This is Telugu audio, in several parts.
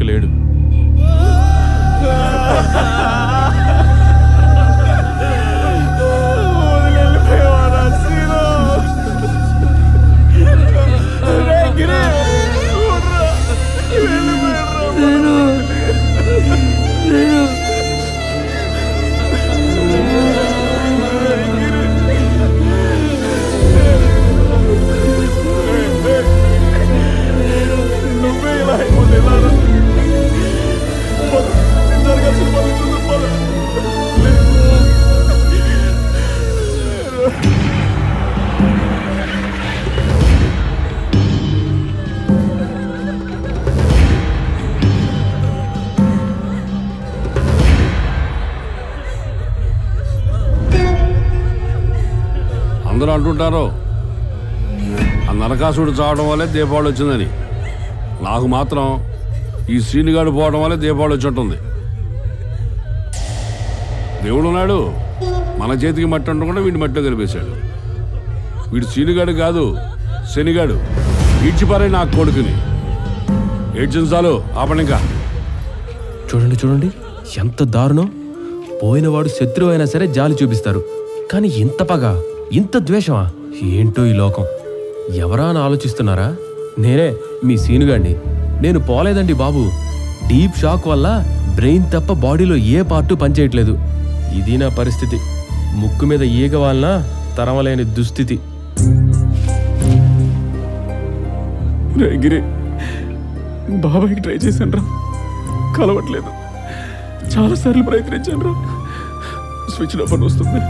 ఇక లేడు. అందరూ అంటుంటారు ఆ నరకాసుడు చావడం వల్లే దీపావళి వచ్చిందని. నాకు మాత్రం ఈ శ్రీనిగాడు పోవడం వల్లే దీపావళి వచ్చి ఉంటుంది. దేవుడు ఉన్నాడు, మన చేతికి మట్టి ఉండకుండా వీడిని మట్టిలో కలిపేశాడు. వీడు శ్రీనిగాడు కాదు, శనిగాడు. ఈడ్చిపారే నా కొడుకుని. ఏడ్చించాలు ఆపండి. ఇంకా చూడండి చూడండి ఎంత దారుణం. పోయినవాడు శత్రువు అయినా సరే జాలి చూపిస్తారు, కానీ ఇంత పగ, ఇంత ద్వేషమా? ఏంటో ఈ లోకం. ఎవరా అని ఆలోచిస్తున్నారా? నేనే మీ సీనుగాడిని. నేను పోలేదండి బాబు. డీప్ షాక్ వల్ల బ్రెయిన్ తప్ప బాడీలో ఏ పార్టు పనిచేయట్లేదు. ఇది నా పరిస్థితి. ముక్కు మీద ఈగ వలన తరమలేని దుస్థితి. గిరి, బాబాయ్కి ట్రై చేశాను రా, కలవట్లేదు. చాలాసార్లు ప్రయత్నించాను రా, స్విచ్ ఆఫ్ అని వస్తుంది.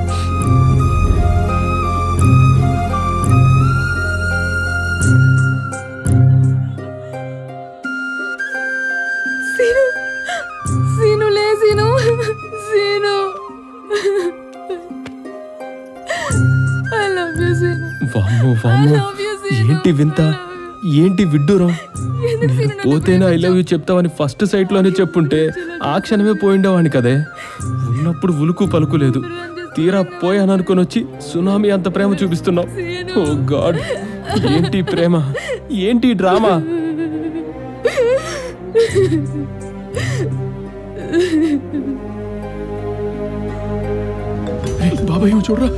ఏంటి వింత, ఏంటి విడ్డూరం? పోతేనే ఐ లవ్ యూ చెప్తావని ఫస్ట్ సైట్ లోనే చెప్పుంటే ఆ క్షణమే పోయిండేవాడిని కదే. ఉన్నప్పుడు ఉలుకు పలుకు లేదు, తీరా పోయాను అనుకుని వచ్చి సునామీ అంత ప్రేమ చూపిస్తున్నావు. ఓ గాడ్, ఏంటి ప్రేమ, ఏంటి డ్రామా? బాబాయ్ చూడరా,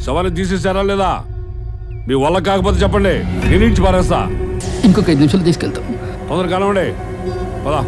శవాన్ని తీసేసారా లేదా? మీ వల్ల కాకపోతే చెప్పండి, నేను ఇచ్చి పారేస్తా. ఇంకొక 5 నిమిషాలు తీసుకెళ్తాం. తొందరగా కలవండి. పదా.